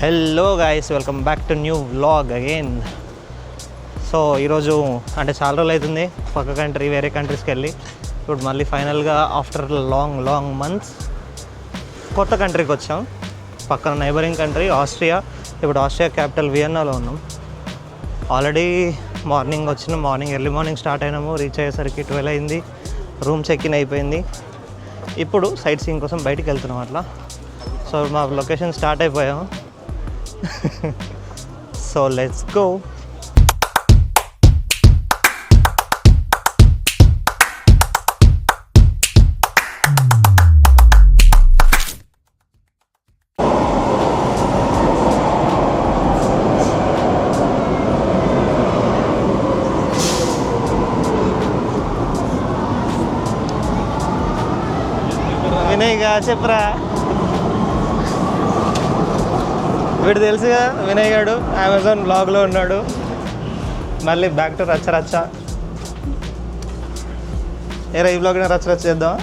Hello guys, welcome back to new vlog again. So ఈరోజు అంటే చాలా రోజులు అవుతుంది పక్క కంట్రీ వేరే కంట్రీస్కి వెళ్ళి. ఇప్పుడు మళ్ళీ ఫైనల్గా ఆఫ్టర్ లాంగ్ మంత్స్ కొత్త కంట్రీకి వచ్చాం. పక్కన నైబరింగ్ కంట్రీ ఆస్ట్రియా. ఇప్పుడు ఆస్ట్రియా క్యాపిటల్ వియన్నాలో ఉన్నాం. Already morning early morning start అయినాము. రీచ్ అయ్యేసరికి 12 అయింది. రూమ్ చెక్ ఇన్ అయిపోయింది. ఇప్పుడు సైట్ సీయింగ్ కోసం బయటికి వెళ్తున్నాం అట్లా. సో మా లొకేషన్ స్టార్ట్ అయిపోయాము. So let's go. వినయ్గా చెప్పరా, వీడు తెలుసుగా వినయ్ గాడు అమెజాన్ బ్లాగ్లో ఉన్నాడు. మళ్ళీ బ్యాక్ టు రచ్చ. ఏరా ఈ బ్లాగ్ రచ్చ చేద్దాం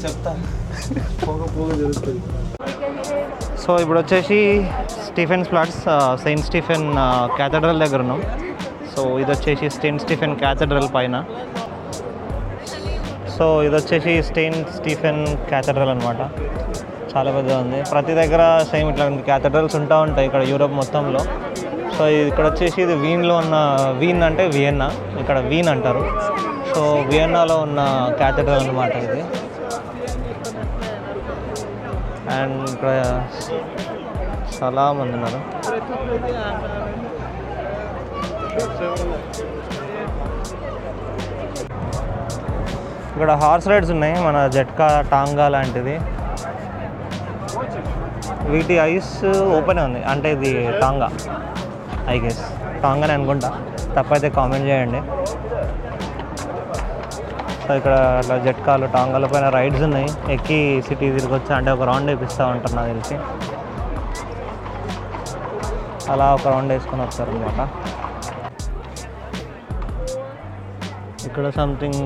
చెప్తా. సో ఇప్పుడు వచ్చేసి Stephens flats, Saint Stephen cathedral దగ్గర ఉన్నాం. సో ఇది వచ్చేసి సెయింట్ స్టీఫెన్ క్యాథడ్రల్ పైన. సో ఇది వచ్చేసి సెయింట్ స్టీఫెన్ క్యాథడ్రల్ అనమాట. చాలా పెద్దగా ఉంది. ప్రతి దగ్గర సేమ్ ఇట్లా క్యాథడ్రల్స్ ఉంటాయి ఇక్కడ యూరోప్ మొత్తంలో. సో ఇక్కడ వచ్చేసి ఇది వీన్ అంటే వియన్నా, ఇక్కడ వీన్ అంటారు. సో వియన్నాలో ఉన్న క్యాథడ్రల్ అనమాట ఇది. అండ్ ఇక్కడ చాలా మంది ఉన్నారు. ఇక్కడ హార్స్ రైడ్స్ ఉన్నాయి, మన జట్కా టాంగా లాంటిది. వీటి ఐస్ ఓపెన్ ఉంది, అంటే ఇది టాంగా, ఐ గెస్ టాంగానే అనుకుంటా. తప్పైతే కామెంట్ చేయండి. సో ఇక్కడ అట్లా జట్కాలు టాంగాల పైన రైడ్స్ ఉన్నాయి. ఎక్కి సిటీ తిరిగి వచ్చా అంటే ఒక రౌండ్ వేపిస్తూ ఉంటారు నాకు తెలిసి. అలా ఒక రౌండ్ వేసుకొని వస్తారు అనమాట. ఇక్కడ సంథింగ్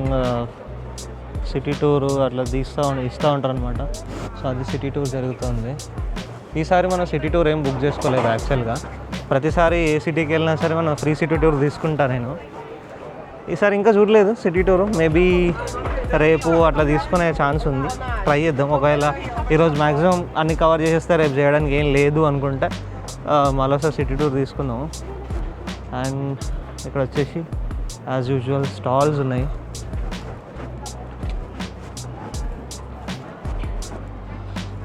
సిటీ టూరు అట్లా ఇస్తూ ఉంటారు అనమాట. సో అది సిటీ టూర్ జరుగుతుంది. ఈసారి మనం సిటీ టూర్ ఏం బుక్ చేసుకోలేదు యాక్చువల్గా. ప్రతిసారి ఏ సిటీకి వెళ్ళినా సరే మనం ఫ్రీ సిటీ టూర్ తీసుకుంటా నేను. ఈసారి ఇంకా చూడలేదు సిటీ టూర్. మేబీ రేపు అట్లా తీసుకునే ఛాన్స్ ఉంది. ట్రై చేద్దాం. ఒకవేళ ఈరోజు మ్యాక్సిమం అన్ని కవర్ చేసేస్తే రేపు చేయడానికి ఏం లేదు అనుకుంటే మరోసారి సిటీ టూర్ తీసుకుందాము. అండ్ ఇక్కడ వచ్చేసి యాజ్ యూజువల్ స్టాల్స్ ఉన్నాయి.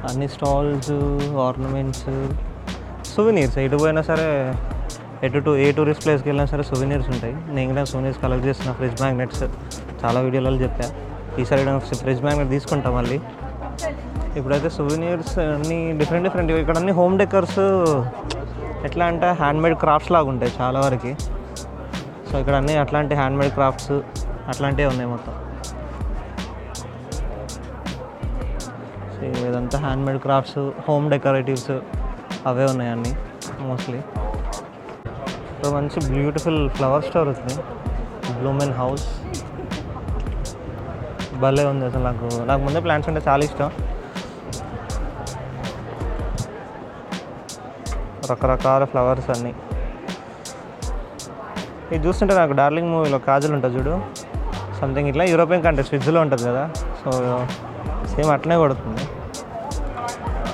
అన్ని స్టాల్స్, ఆర్నమెంట్స్, సువెనీర్స్. ఎటు పోయినా సరే ఏ టూరిస్ట్ ప్లేస్కి వెళ్ళినా సరే సువెనీర్స్ ఉంటాయి. నేను కూడా సువెనీర్స్ కలెక్ట్ చేసిన ఫ్రిడ్జ్ మ్యాగ్నెట్స్ చాలా వీడియోలలో చెప్పా. ఈసారి ఫ్రిడ్జ్ మ్యాగ్నెట్ తీసుకుంటాం మళ్ళీ. ఇప్పుడైతే సువెనీర్స్ అన్నీ డిఫరెంట్ ఇక్కడ అన్ని హోమ్ డెకర్స్ ఎట్లా అంటే హ్యాండ్మేడ్ క్రాఫ్ట్స్ లాగా ఉంటాయి చాలా వరకు. సో ఇక్కడ అన్నీ అట్లాంటి హ్యాండ్మేడ్ క్రాఫ్ట్స్ అట్లాంటివి ఉన్నాయి మొత్తం. ఇదంతా హ్యాండ్మేడ్ క్రాఫ్ట్స్, హోమ్ డెకరేటివ్స్ అవే ఉన్నాయి అన్నీ మోస్ట్లీ. ఇప్పుడు మంచి బ్యూటిఫుల్ ఫ్లవర్ స్టోర్ ఉంది, బ్లూమెన్ హౌస్. భలే ఉంది అసలు. నాకు ముందే ప్లాంట్స్ అంటే చాలా ఇష్టం. రకరకాల ఫ్లవర్స్ అన్నీ. ఇది చూస్తుంటే నాకు డార్లింగ్ మూవీలో కాజల్ ఉంటుంది చూడు, సంథింగ్ ఇట్లా యూరోపియన్ కంట్రీ స్విట్జర్లో ఉంటుంది కదా. సో సేమ్ అట్లనే కొడుతుంది.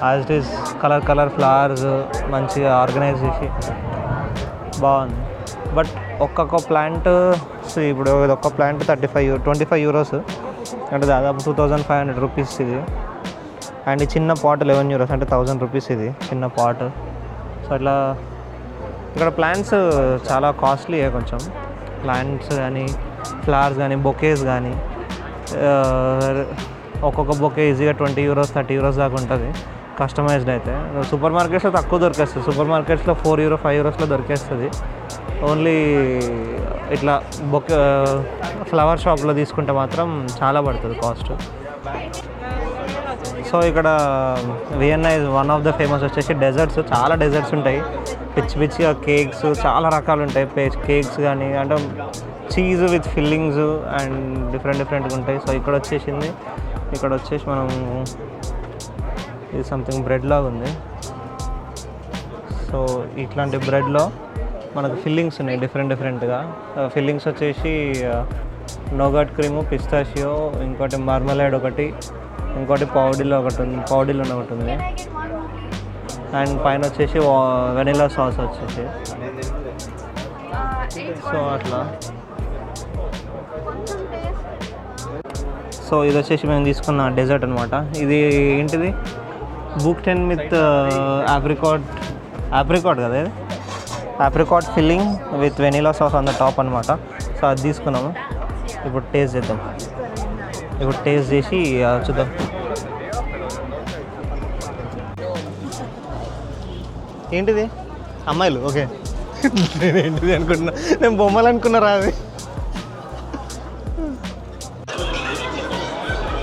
As it is colour flowers మంచిగా ఆర్గనైజ్ చేసి బాగుంది. బట్ ఒక్కొక్క ప్లాంట్ ఇప్పుడు ఒక్క ప్లాంట్ 25 యూరోస్ అంటే దాదాపు 2500 రూపీస్ ఇది. అండ్ ఈ చిన్న పాట్ 11 యూరోస్ అంటే 1000 రూపీస్ ఇది చిన్న పాట్. సో అట్లా ఇక్కడ ప్లాంట్స్ చాలా కాస్ట్లీయే కొంచెం. ప్లాంట్స్ కానీ ఫ్లవర్స్ కానీ బొకేస్ కానీ ఒక్కొక్క బొకే ఈజీగా 20 యూరోస్ 30 యూరోస్ దాకా ఉంటుంది కస్టమైజ్డ్ అయితే. సూపర్ మార్కెట్స్లో తక్కువ దొరికేస్తుంది. సూపర్ మార్కెట్స్లో 4 యూరో 5 యూరోస్లో దొరికేస్తుంది. ఓన్లీ ఇట్లా బొకే ఫ్లవర్ షాప్లో తీసుకుంటే మాత్రం చాలా పడుతుంది కాస్ట్. సో ఇక్కడ Vienna is one of the famous వచ్చేసి డెజర్ట్స్. చాలా డెజర్ట్స్ ఉంటాయి, పిచ్చిగా కేక్స్ చాలా రకాలు ఉంటాయి. కేక్స్ కానీ అంటే చీజ్ విత్ ఫిల్లింగ్స్ అండ్ డిఫరెంట్గా ఉంటాయి. సో ఇక్కడ వచ్చేసి మనం ఇది సంథింగ్ బ్రెడ్ లాగా ఉంది. సో ఇట్లాంటి బ్రెడ్లో మనకు ఫిల్లింగ్స్ ఉన్నాయి డిఫరెంట్గా. ఫిల్లింగ్స్ వచ్చేసి నోగట్ క్రీము, పిస్తాషియో, ఇంకోటి మార్మలైడ్ ఒకటి, ఇంకోటి పౌడీలో ఒకటి ఉంది, అండ్ పైన వచ్చేసి వెనిలా సాస్ వచ్చేసి. సో అట్లా. సో ఇది వచ్చేసి మేము తీసుకున్న డెజర్ట్ అనమాట. ఇది ఏంటిది, బుక్-10 విత్ ఆప్రికాట్ కదా, ఇది apricot filling with vanilla sauce on the top అనమాట. సో అది తీసుకున్నాము. ఇప్పుడు టేస్ట్ చేద్దాం. ఇప్పుడు టేస్ట్ చేసి చూద్దాం. ఏంటిది అమ్మాయిలు? ఓకే, నేను ఏంటిది అనుకుంటున్నా, నేను బొమ్మలు అనుకున్నారా అది.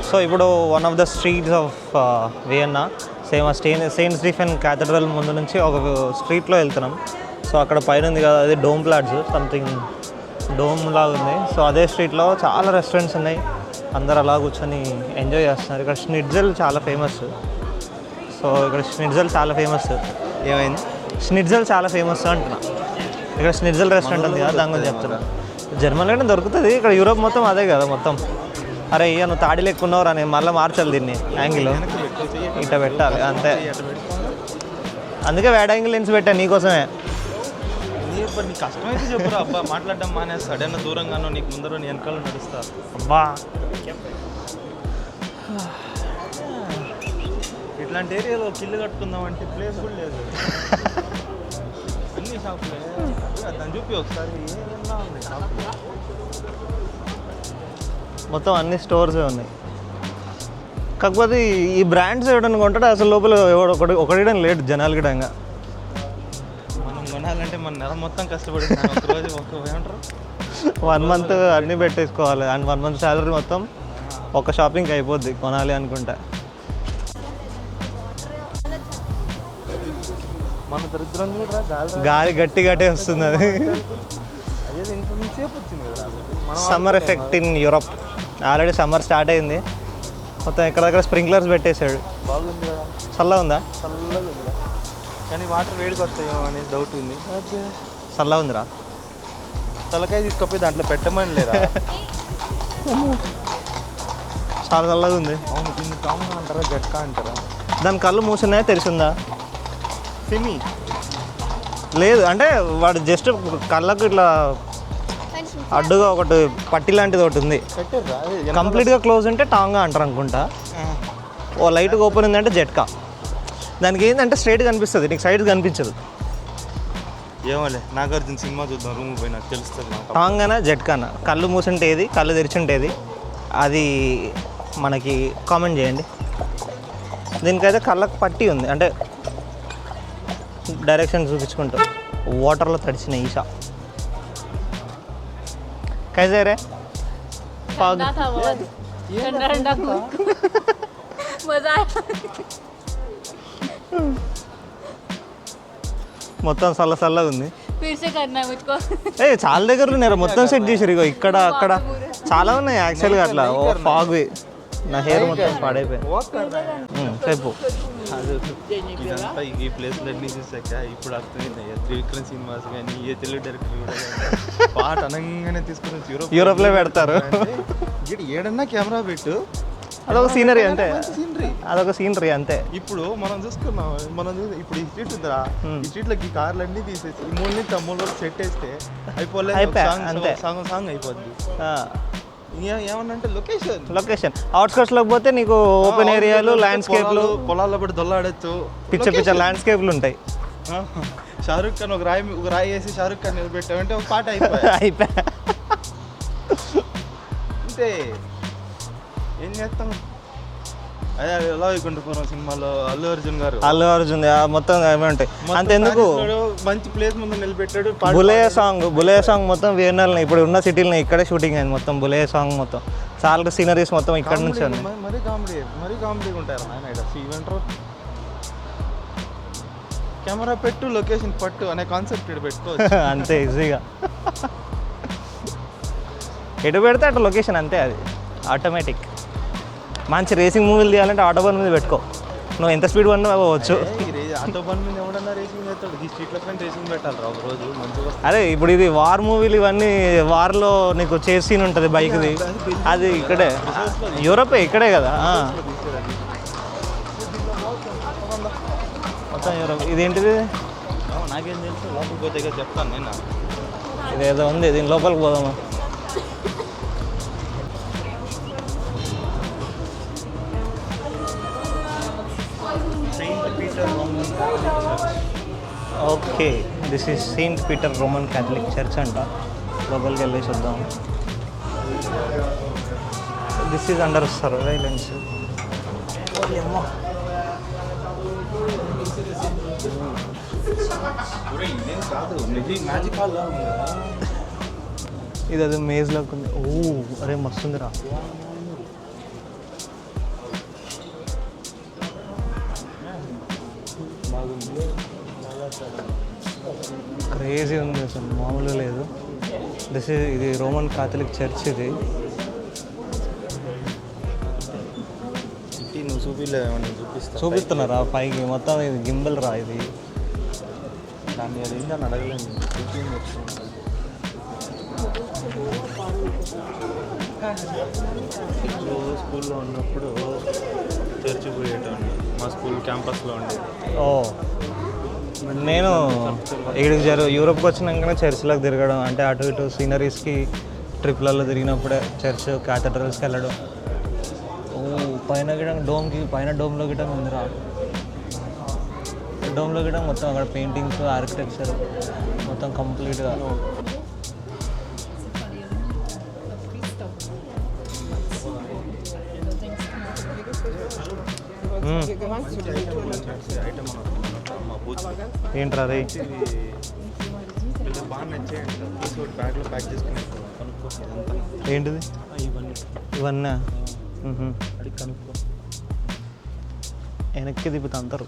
సో ఇప్పుడు one of the streets of Vienna, same Saint Stephen cathedral ముందు నుంచి ఒక స్ట్రీట్లో వెళ్తున్నాం. సో అక్కడ పైన ఉంది కదా, అది డోమ్ ప్లాట్స్, సంథింగ్ డోమ్ లాగా ఉంది. సో అదే స్ట్రీట్లో చాలా రెస్టారెంట్స్ ఉన్నాయి, అందరు అలా కూర్చొని ఎంజాయ్ చేస్తున్నారు. ఇక్కడ స్నిట్జెల్ చాలా ఫేమస్. సో ఇక్కడ స్నిట్జెల్ చాలా ఫేమస్. ఏమైంది? స్నిట్జెల్ చాలా ఫేమస్ అంటున్నా. ఇక్కడ స్నిట్జెల్ రెస్టారెంట్ ఉంది కదా, దాని గురించి చెప్తున్నా. జర్మనీలోనే దొరుకుతుంది, ఇక్కడ యూరోప్ మొత్తం అదే కదా మొత్తం. అరే ఇక నువ్వు తాడి లెక్కున్నావు రా, నేను మళ్ళీ మార్చాలి దీన్ని యాంగిల్, ఇట్లా పెట్టాలి అంతే. అందుకే వేడ యాంగిల్ లెన్స్ పెట్టాను నీకోసమే. నీకు కష్టమైతే చెప్పురా అబ్బా, మాట్లాడడం మానేస్తా. సడన్ దూరంగానో నీకు ముందర నీ వెనకాల నడుస్తా. అబ్బా ఇట్లాంటి ఏరియాలో కిల్లు కట్టుకుందామంటే ప్లేస్ కూడా లేదు. అన్ని షాపులే, దాన్ని చూపి ఒకసారి ఏమన్నా ఉంది షాపులు. మొత్తం అన్ని స్టోర్సే ఉన్నాయి. కాకపోతే ఈ బ్రాండ్స్ ఎవడన్నా కొంటాడు అసలు, లోపల ఒకటి లేట్ జనాలు గిడంగా. మనం కొనాలంటే మన నెల మొత్తం కష్టపడి ఒకరోజు ఏమంటారు 1 month అన్నీ పెట్టేసుకోవాలి, అండ్ 1 month శాలరీ మొత్తం ఒక షాపింగ్కి అయిపోద్ది కొనాలి అనుకుంటా. మన దరిద్రం గాలి గట్టిగాటే వస్తుంది. అది అదే ఇంతసేపు వచ్చింది కదా. Summer effect in Europe. Already summer start అయింది, మొత్తం ఎక్కడెక్కడ స్ప్రింక్లర్స్ పెట్టేశాడు. బాగుంది కదా, చల్లగా ఉందా? చల్లగా ఉంది కానీ వాటర్ వేడికి వస్తాయేమో అనేది డౌట్ ఉంది. చల్లగా ఉందిరా. తలకాయ తీసుకపోయి దాంట్లో పెట్టమని లేదా? చాలా చల్లగా ఉంది. అవును, దీన్ని కామన్ అంటారా జట్కా అంటారా? దాని కళ్ళు మూసున్నాయా తెలిసిందా? సిమి లేదు అంటే వాడు జస్ట్ కళ్ళకు ఇట్లా అడ్డుగా ఒకటి పట్టి లాంటిది ఒకటి ఉంది. కంప్లీట్గా క్లోజ్ ఉంటే టాంగా అంటారు అనుకుంటా. ఓ లైట్గా ఓపెన్ ఉందంటే జట్కా. దానికి ఏంటంటే స్ట్రైట్గా కనిపిస్తుంది, నీకు సైడ్ కనిపించదు. ఏమోలే, నాగార్జున సినిమా చూద్దాం రూమ్ పోయి, నాకు తెలుస్తుంది. టాంగానా జట్కానా? కళ్ళు మూసుంటేది, కళ్ళు తెరిచుంటేది, అది మనకి కామెంట్ చేయండి. దీనికైతే కళ్ళకు పట్టి ఉంది, అంటే డైరెక్షన్ చూపించుకుంటూ వాటర్లో తడిచిన ఈషా. कैसे रे? ठंडा था बहुत, ठंडा ठंडा मजा आया. మొత్తం చల్లగా ఉంది. फिर से करना है मुझको. చాలా దగ్గరలో ఉన్నారు, మొత్తం సెట్ చేసారు. ఇగో ఇక్కడ అక్కడ చాలా ఉన్నాయి యాక్చువల్గా. అట్లా ఓ ఫాగ్, నా హెయిర్ మొత్తం పాడైపోయింది. చెప్పు. ఇదంతా ఈ ప్లేస్లన్నీ చూసాక ఇప్పుడు అర్థమైంది. త్రివిక్రమ్ సినిమాస్ కానీ ఏ తెలుగు డైరెక్టర్ కూడా పాట అనగానే తీసుకుని యూరోప్లో పెడతారు. ఏడన్నా కెమెరా పెట్టు, అదొక సీనరీ అంతే, అదొక సీనరీ అంతే. ఇప్పుడు మనం చూసుకున్నాం, ఇప్పుడు ఈ స్ట్రీట్ ఉందిరా, ఈ స్ట్రీట్లోకి కార్లు అన్నీ తీసేసి ఈ 3 నుంచి 3 వరకు సెట్ వేస్తే అయిపోలేదు, సాంగ్ అయిపోద్ది. ఏమన్నంటే లొకేషన్ అవుట్స్కట్స్లోకి పోతే నీకు ఓపెన్ ఏరియాలు, ల్యాండ్స్కేప్లు, పొలాల్లో పడి దొల్లాడచ్చు, పిచ్చ ల్యాండ్స్కేప్లు ఉంటాయి. షారుఖ్ ఖాన్ ఒక రాయి వేసి షారుఖ్ ఖాన్ నిలబెట్టామంటే ఒక పాట అయిపోయా. అంటే ఏం చేస్తాం. అదే ఎలా వైకుంఠపురం సినిమాలో అల్లు అర్జున్ మొత్తం ఏమి ఉంటాయి అంతెందుకు. మంచి ప్లేస్ ముందు నిలబెట్టాడు. బులేయ సాంగ్ మొత్తం వియన్నాలని, ఇప్పుడు ఉన్న సిటీలో ఇక్కడే షూటింగ్ అయింది మొత్తం. బులేయ సాంగ్ మొత్తం చాలా సీనరీస్ మొత్తం ఇక్కడ నుంచి ఉంది. మరీ కామెడీగా ఉంటారు ఆయన. ఈవెంటర్ కెమెరా పెట్టు, లొకేషన్ పట్టు అనే కాన్సెప్ట్ పెట్టుకోవచ్చు అంతే ఈజీగా. ఎటు పెడితే అటు లొకేషన్ అంతే, అది ఆటోమేటిక్. మంచి రేసింగ్ మూవీలు తీయాలంటే ఆటోబాన్ మీద పెట్టుకో, నువ్వు ఎంత స్పీడ్ పడినా పోవచ్చు. ఆటో బండి మీద ఎవడన్నా రేసింగ్ చేస్తాడు, ఈ స్ట్రీట్లో పైన రేసింగ్ పెట్టాలి రా ఒక రోజు మంచిగా. అరే ఇప్పుడు ఇది వార్ మూవీలు ఇవన్నీ, వార్లో నీకు చేస్ సీన్ ఉంటుంది బైక్ది, అది ఇక్కడే యూరోపే, ఇక్కడే కదా మొత్తం యూరోప్. ఇదేంటిది? నాకేం తెలుసు, లోపలికి పోతే కదా చెప్తాను నేను. ఇదేదో ఉంది, దీని లోపలికి పోదామా? Okay, this is Saint Peter Roman Catholic church అంట. లోపలికి వెళ్ళేసి వద్దాం. This is under surveillance. ఇది అది మేజ్లోకి ఉంది. ఓ అరే మస్తుందిరా. క్రేజీ ఉంది అసలు, మామూలుగా లేదు. ఇది రోమన్ కాథలిక్ చర్చ్. ఇది నువ్వు చూపిస్తున్నారా పైకి మొత్తం? ఇది గింబల్ రా ఇది. దాన్ని అది ఏంటని అడగలేదు. స్కూల్లో ఉన్నప్పుడు చర్చి పోయేటోని, మా స్కూల్ క్యాంపస్లో ఉండే. ఓ నేను ఇక్కడికి యూరోప్కి వచ్చినాకనే చర్చ్లోకి తిరగడం, అంటే అటు ఇటు సీనరీస్కి ట్రిప్లలో తిరిగినప్పుడే చర్చ్ క్యాథడ్రల్స్కి వెళ్ళడం. ఓ పైన గిటం డోమ్కి, పైన డోమ్లో గిటం ఉందిరా. డోమ్లో గిటం మొత్తం అక్కడ పెయింటింగ్స్, ఆర్కిటెక్చర్ మొత్తం కంప్లీట్గా. ఏంట్రా అది? బాగా నచ్చాయండి, బ్యాగ్లో ప్యాక్ చేసుకుని కనుక్కో. ఏంటిది ఇవన్నా? అడిగి కనుక్కో. వెనక్కి తిప్పుతా అంటారు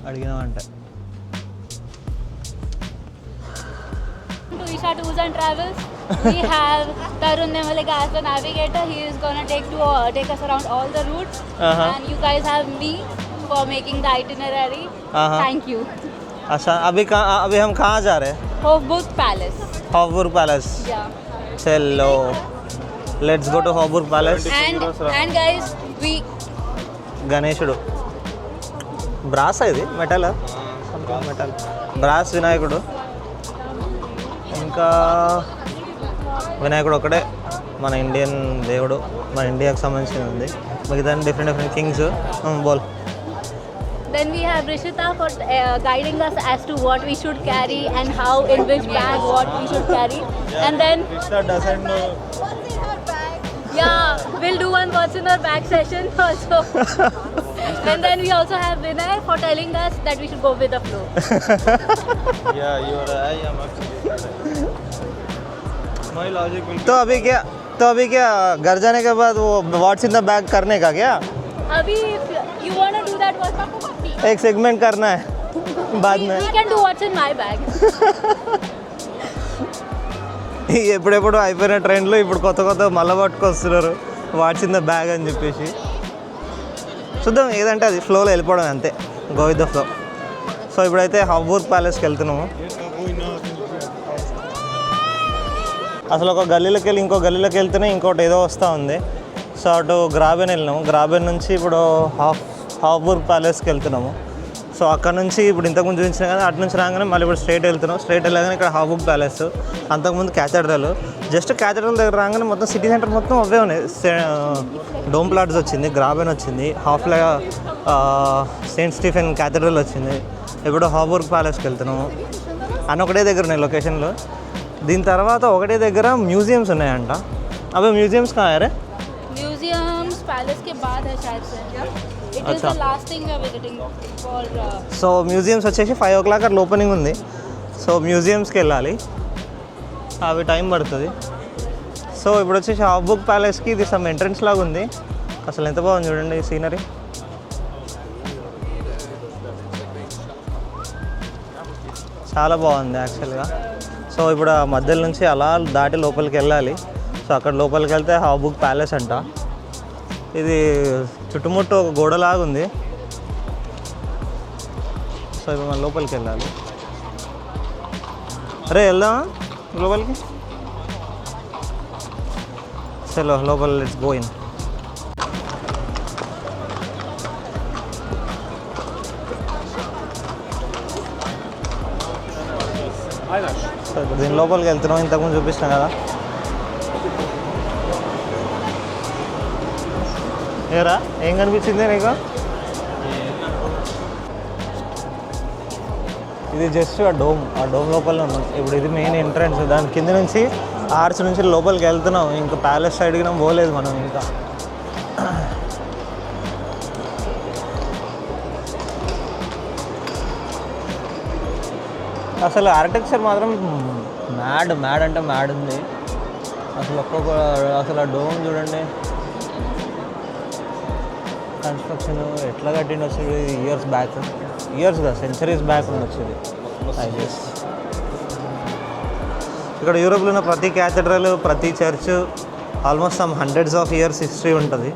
అడిగినామంటే. To Isha Tours and Travels, we have Tarun Nemalik as the navigator. He is gonna take us around all the routes, and you guys have me for making the itinerary. Thank you. अच्छा, अभी हम कहाँ जा रहे हैं? Hofburg Palace. Hofburg Palace. Yeah. चलो let's go to Hofburg Palace. And guys, we గణేశుడు brass, ఇది మెటల్, మెటల్ బ్రాస్ వినాయకుడు. ఇంకా వినాయకుడు ఒకటే మన ఇండియన్ దేవుడు, మన ఇండియాకి సంబంధించింది ఉంది. మిగతా డిఫరెంట్ కింగ్స్. బోల్. Then we have Rishita for guiding us as to what we should carry and how, in which bag, what we should carry. And then Krishna doesn't know. yeah, we'll do one what's in our bag session also. And then we also have Vinay for telling us that we should go with the flow. Yeah, you're I am actually. My logic will. तो अभी क्या घर जाने के बाद वो what's in the bag करने का क्या? Abhi, if you want to do that, एक सेगमेंट करना है बाद में. we can do what's in my bag. ఎప్పుడెప్పుడు అయిపోయిన ట్రెండ్లో ఇప్పుడు కొత్త మళ్ళా పట్టుకొస్తున్నారు వాట్స్ ఇన్ ద బ్యాగ్ అని చెప్పేసి. చూద్దాం, ఏదంటే అది ఫ్లోలో వెళ్ళిపోవడం అంతే, go with the flow. So ఇప్పుడైతే హఫ్బుర్గ్ ప్యాలెస్కి వెళ్తున్నాము. అసలు ఒక గల్లీలోకి వెళ్ళి ఇంకో గల్లీలోకి వెళ్తేనే ఇంకోటి ఏదో వస్తూ ఉంది. సో అటు గ్రాబెన్ వెళ్ళినాము, గ్రాబెన్ నుంచి ఇప్పుడు హఫ్బుర్గ్ ప్యాలెస్కి వెళ్తున్నాము. సో అక్కడ నుంచి ఇప్పుడు ఇంతకుముందు చూపించిన కదా, అటు నుంచి రాగానే మళ్ళీ ఇప్పుడు స్ట్రైట్ వెళ్తున్నాం. స్ట్రైట్ వెళ్ళగానే ఇక్కడ హఫ్బుర్గ్ ప్యాలెస్, అంతకుముందు క్యాథడ్రల్. జస్ట్ క్యాథడ్రల్ దగ్గర రాగానే మొత్తం సిటీ సెంటర్ మొత్తం అవే ఉన్నాయి. డోమ్ ప్లాట్స్ వచ్చింది, గ్రాబెన్ వచ్చింది, సెయింట్ స్టీఫెన్ క్యాథడ్రల్ వచ్చింది. ఇప్పుడు హఫ్బుర్గ్ ప్యాలెస్కి వెళ్తున్నాము. అని ఒకటే దగ్గర ఉన్నాయి లొకేషన్లో. దీని తర్వాత ఒకటే దగ్గర మ్యూజియంస్ ఉన్నాయంట. అవి మ్యూజియంస్ కాయారే? Museums palace के बाद है शायद से. It is the last thing we are visiting for. So museums వచ్చేసి 5 o'clock అట్లా ఓపెనింగ్ ఉంది. సో మ్యూజియంస్కి వెళ్ళాలి, అవి టైం పడుతుంది. సో ఇప్పుడు వచ్చేసి హఫ్బుర్గ్ ప్యాలెస్కి ఇది సమ్ ఎంట్రన్స్ లాగా ఉంది. అసలు ఎంత బాగుంది చూడండి సీనరీ. చాలా బాగుంది యాక్చువల్గా. సో ఇప్పుడు ఆ మధ్యలో నుంచి అలా దాటి లోపలికి వెళ్ళాలి. సో అక్కడ లోపలికి వెళ్తే హఫ్బుర్గ్ ప్యాలెస్ అంట. ఇది చుట్టుముట్టు ఒక గోడలాగా ఉంది. సో ఇప్పుడు మనం లోపలికి వెళ్ళాలి. అరే వెళ్దామా లోపలికి? చలో లోపల లెట్స్ గో ఇన్. సో ఇప్పుడు దీని లోపలికి వెళ్తున్నాం. ఇంతకుముందు చూపిస్తాం కదా. ఏరా ఏం కనిపించింది నీకు? ఇది జస్ట్ ఆ డోమ్ లోపల ఉన్నాం ఇప్పుడు. ఇది మెయిన్ ఎంట్రన్స్. దాని కింద నుంచి ఆర్చ్ నుంచి లోపలికి వెళ్తున్నాం. ఇంకా ప్యాలెస్ సైడ్కి పోలేదు మనం ఇంకా. అసలు ఆర్కిటెక్చర్ మాత్రం మ్యాడ్ అంటే మ్యాడ్ ఉంది అసలు. అసలు ఆ డోమ్ చూడండి, కన్స్ట్రక్షన్ ఎట్లా కట్టిండి వచ్చేది. ఇయర్స్గా సెంచరీస్ బ్యాక్ ఉండొచ్చు ఇది ఐ గెస్. ఇక్కడ యూరోప్లో ఉన్న ప్రతి క్యాథెడ్రల్, ప్రతి church almost some hundreds of years history ఉంటుంది.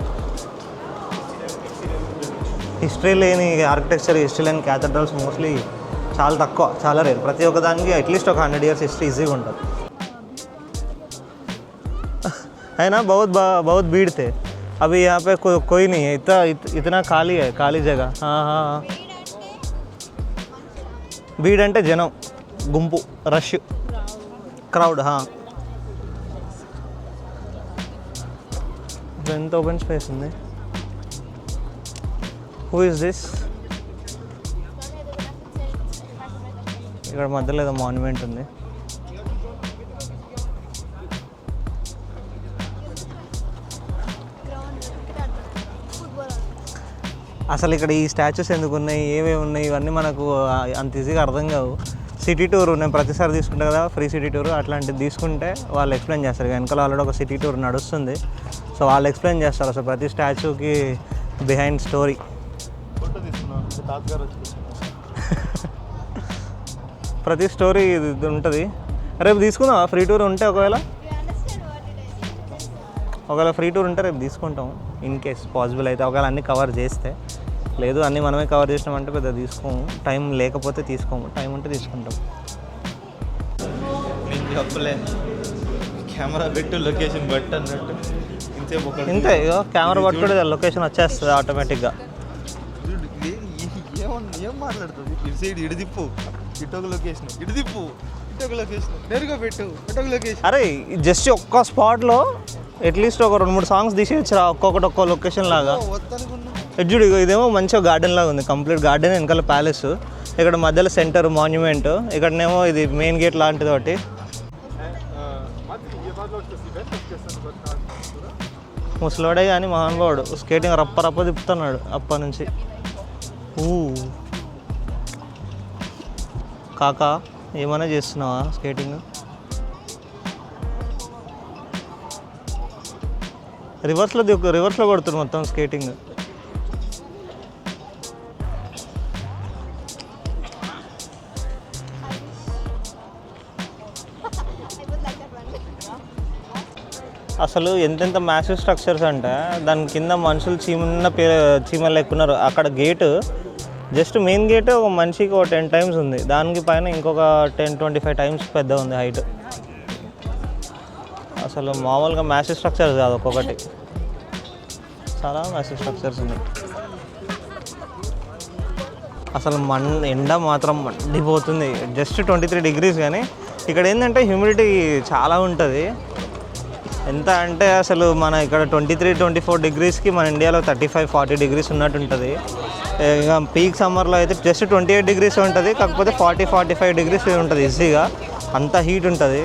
హిస్టరీ లేని ఆర్కిటెక్చర్, హిస్టరీ లేని క్యాథెడ్రల్స్ మోస్ట్లీ చాలా తక్కువ, చాలా రేర్. ప్రతి ఒక్కదానికి అట్లీస్ట్ ఒక 100 years హిస్టరీ ఈజీగా ఉంటుంది. అయినా बहुत भीड़ थे अभी यहाँ पे कोई नहीं है. इतना खाली है, खाली जगह. हाँ. भीड़ అంటే జనం, గుంపు, రష్, క్రౌడ్. ఎంత ఓపెన్ స్పేస్ ఉంది. Who is this? ఇక్కడ మధ్యలో ఏదో మాన్యుమెంట్ ఉంది. అసలు ఇక్కడ ఈ స్టాచ్యూస్ ఎందుకు ఉన్నాయి, ఏమేమి ఉన్నాయి, ఇవన్నీ మనకు అంత ఈజీగా అర్థం కావు. సిటీ టూర్ నేను ప్రతిసారి తీసుకుంటా కదా, ఫ్రీ సిటీ టూర్, అట్లాంటిది తీసుకుంటే వాళ్ళు ఎక్స్ప్లెయిన్ చేస్తారు. వెనకాల ఆల్రెడీ ఒక సిటీ టూర్ నడుస్తుంది. సో వాళ్ళు ఎక్స్ప్లెయిన్ చేస్తారు అసలు ప్రతి స్టాచ్యూకి బిహైండ్ స్టోరీ. ప్రతి స్టోరీ ఇది ఉంటుంది. రేపు తీసుకుందాం ఫ్రీ టూర్ ఉంటే. ఒకవేళ ఫ్రీ టూర్ ఉంటే రేపు తీసుకుంటాం ఇన్ కేస్ పాసిబుల్ అయితే. ఒకవేళ అన్నీ కవర్ చేస్తే. లేదు అన్నీ మనమే కవర్ చేసినామంటే పెద్ద తీసుకోము. టైం లేకపోతే తీసుకోము, టైం ఉంటే తీసుకుంటాం. చెప్పలే కెమెరా పెట్టు లొకేషన్ బట్ అన్నట్టు ఇంతే. కెమెరా పట్టుకుంటే లొకేషన్ వచ్చేస్తుంది ఆటోమేటిక్గా. ఏం మాట్లాడుతుంది? ఇటు సైడ్ ఇటు తిప్పు, ఇటొక లొకేషన్, ఇటు తిప్పు, ఇటొక లొకేషన్, నేరుగా పెట్టు, ఇటొక లొకేషన్. అరే జస్ట్ ఒక్క స్పాట్లో అట్లీస్ట్ ఒక 2-3 సాంగ్స్ తీసేయచ్చురా, ఒక్కొక్క లొకేషన్ లాగా. చూడు ఇదేమో మంచిగా గార్డెన్ లాగా ఉంది. కంప్లీట్ గార్డెన్, వెనకాల ప్యాలెస్, ఇక్కడ మధ్యలో సెంటర్ మాన్యుమెంట్, ఇక్కడనేమో ఇది మెయిన్ గేట్ లాంటిది ఒకటి. ముసలోడే కానీ మహానుభావుడు స్కేటింగ్ రప్ప తిప్పుతున్నాడు అప్పటి నుంచి. కాకా ఏమైనా చేస్తున్నావా స్కేటింగ్? రివర్స్లో కొడుతుంది మొత్తం స్కేటింగ్. అసలు ఎంతెంత మ్యాసివ్ స్ట్రక్చర్స్ అంటే దాని కింద మనుషులు చీమలు ఎక్కున్నారు. అక్కడ గేటు జస్ట్ మెయిన్ గేట్ ఒక మనిషికి ఒక 10 times ఉంది. దానికి పైన ఇంకొక 10-25 times పెద్ద ఉంది హైట్. అసలు మామూలుగా మ్యాసివ్ స్ట్రక్చర్స్ కాదు, ఒక్కొక్కటి చాలా మ్యాసివ్ స్ట్రక్చర్స్ ఉన్నాయి. అసలు ఎండ మాత్రం మండిపోతుంది. జస్ట్ 23 degrees కానీ ఇక్కడ ఏంటంటే హ్యూమిడిటీ చాలా ఉంటుంది. ఎంత అంటే అసలు మన ఇక్కడ 23-24 degreesకి మన ఇండియాలో 35-40 degrees ఉన్నట్టు ఉంటుంది. ఇక పీక్ సమ్మర్లో అయితే జస్ట్ 28 degrees ఉంటుంది. కాకపోతే 40-45 degrees ఉంటుంది ఈజీగా. అంత హీట్ ఉంటుంది.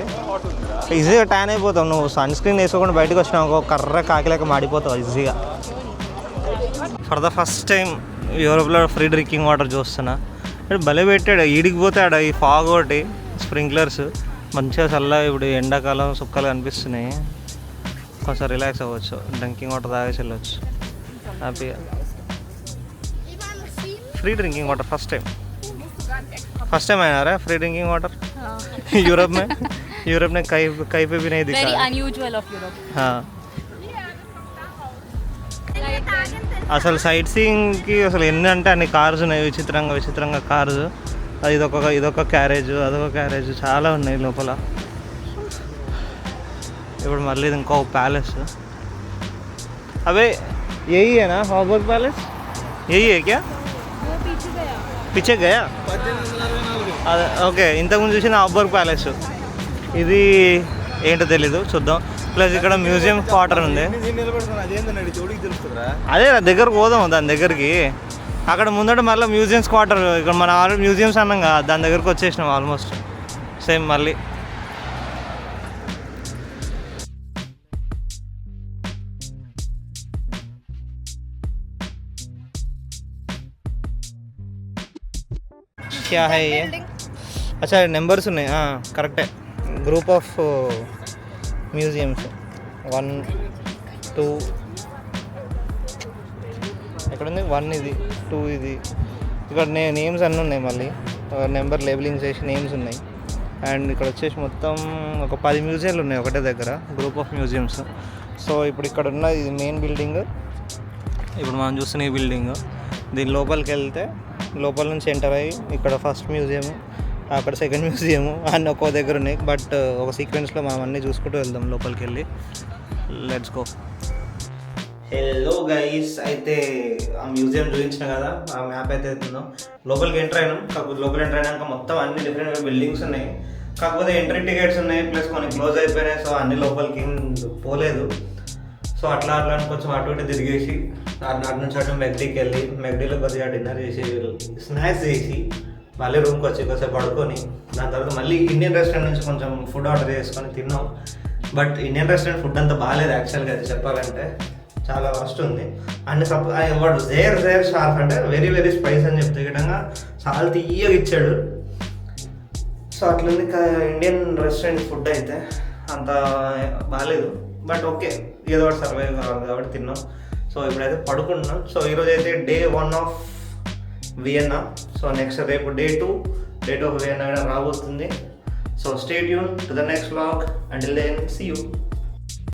ఈజీగా ట్యాన్ అయిపోతావు. నువ్వు సన్ స్క్రీన్ వేసుకోకుండా బయటకు వచ్చినావు కర్ర కాకిలేక మాడిపోతావు ఈజీగా. ఫర్ ద ఫస్ట్ టైం యూరోప్లో ఫ్రీ డ్రింకింగ్ వాటర్ చూస్తున్నా. భలే పెట్టాడు. ఈడికి పోతాడు ఈ ఫాగ్ ఒకటి, స్ప్రింక్లర్స్ మంచిగా చల్ల. ఇప్పుడు ఎండాకాలం సుక్కలు కనిపిస్తున్నాయి. కొంచెం రిలాక్స్ అవ్వచ్చు, డ్రింకింగ్ వాటర్ తాగేసి వెళ్ళవచ్చు హ్యాపీగా. ఫ్రీ డ్రింకింग वाटर फर्स्ट टाइम आया रहा है फ्री ड्रिंकिंग वाटर यूरोप में कहीं पे भी नहीं दिखा. Very unusual of Europe. हाँ అసలు సైట్ సీయింగ్కి అసలు ఎన్ని అంటే అన్ని కార్స్ ఉన్నాయి, విచిత్రంగా కార్స్. ఇదొక క్యారేజ్, అదొక క్యారేజ్, చాలా ఉన్నాయి లోపల. ఇప్పుడు మళ్ళీ ఇంకో ప్యాలెస్. అవే यही है ना हॉगवर्क पैलेस, यही है क्या? पीछे गया అదే ఓకే. ఇంతకుముందు చూసిన హాగ్వర్క్ ప్యాలెస్, ఇది ఏంటో తెలీదు, చూద్దాం. ప్లస్ ఇక్కడ మ్యూజియం క్వార్టర్ ఉంది. అదే దగ్గరకు పోదాం దాని దగ్గరికి. అక్కడ ముందట మళ్ళీ మ్యూజియంస్ క్వార్టర్, ఇక్కడ మన ఆల్రెడీ మ్యూజియంస్ అన్నాం కదా, దాని దగ్గరకు వచ్చేసినాం ఆల్మోస్ట్ సేమ్ మళ్ళీ. क्या है ये? अच्छा నెంబర్స్ ఉన్నాయి, కరెక్టే. గ్రూప్ ఆఫ్ మ్యూజియంస్ 1 2 ఎక్కడుంది, 1 ఇది 2 ఇది. ఇక్కడ నేమ్స్ అన్నీ ఉన్నాయి, మళ్ళీ నెంబర్ లేబులింగ్ చేసి నేమ్స్ ఉన్నాయి. అండ్ ఇక్కడ వచ్చేసి మొత్తం ఒక 10 మ్యూజియంలు ఉన్నాయి ఒకటే దగ్గర, గ్రూప్ ఆఫ్ మ్యూజియంస్. సో ఇప్పుడు ఇక్కడ ఉన్న ఇది మెయిన్ బిల్డింగ్, ఇప్పుడు మనం చూస్తున్న ఈ బిల్డింగ్. దీని లోపలికి వెళ్తే లోపల నుంచి ఎంటర్ అయ్యి ఇక్కడ ఫస్ట్ మ్యూజియం, అక్కడ సెకండ్ మ్యూజియం అన్నీ ఒక్కో దగ్గర ఉన్నాయి. బట్ ఒక సీక్వెన్స్లో మనం అన్నీ చూసుకుంటూ వెళ్దాం లోపలికి వెళ్ళి. Let's go. హలో గైస్, అయితే ఆ మ్యూజియం చూపించిన కదా, ఆ మ్యాప్ అయితే అవుతుందో లోపలికి ఎంటర్ అయినాం. కాకపోతే లోపల ఎంటర్ అయినాక మొత్తం అన్ని డిఫరెంట్ బిల్డింగ్స్ ఉన్నాయి. కాకపోతే ఎంట్రీ టికెట్స్ ఉన్నాయి, ప్లస్ కొన్ని క్లోజ్ అయిపోయినాయి. సో అన్ని లోపలికి పోలేదు. సో అట్లా కొంచెం అటు ఇటు తిరిగేసి అటు నుంచి అటు మెగ్డీకి వెళ్ళి, మెగ్డీలో కొద్దిగా డిన్నర్ చేసి, స్నాక్స్ చేసి మళ్ళీ రూమ్కి వచ్చి కొంచెం పడుకొని, దాని తర్వాత మళ్ళీ ఇండియన్ రెస్టారెంట్ నుంచి కొంచెం ఫుడ్ ఆర్డర్ చేసుకొని తిన్నాం. బట్ ఇండియన్ రెస్టారెంట్ ఫుడ్ అంతా బాగాలేదు యాక్చువల్గా, అది చెప్పాలంటే చాలా వస్ట్ ఉంది. అన్ని వాడు జేర్ షార్ప్ అంటే వెరీ స్పైస్ అని చెప్తే విధంగా చాలా తీయగా ఇచ్చాడు. సో అట్లుంది ఇండియన్ రెస్టారెంట్ ఫుడ్ అయితే అంత బాగాలేదు. బట్ ఓకే, ఏదో ఒకటి సర్వైవ్ కావాలి కాబట్టి తిన్నాం. సో ఇప్పుడైతే పడుకుంటున్నాం. సో ఈరోజు అయితే day 1 of Vienna. So next రేపు డే 2 ఆఫ్ వియన్నా రాబోతుంది. So stay tune to the next vlog. Until then see you.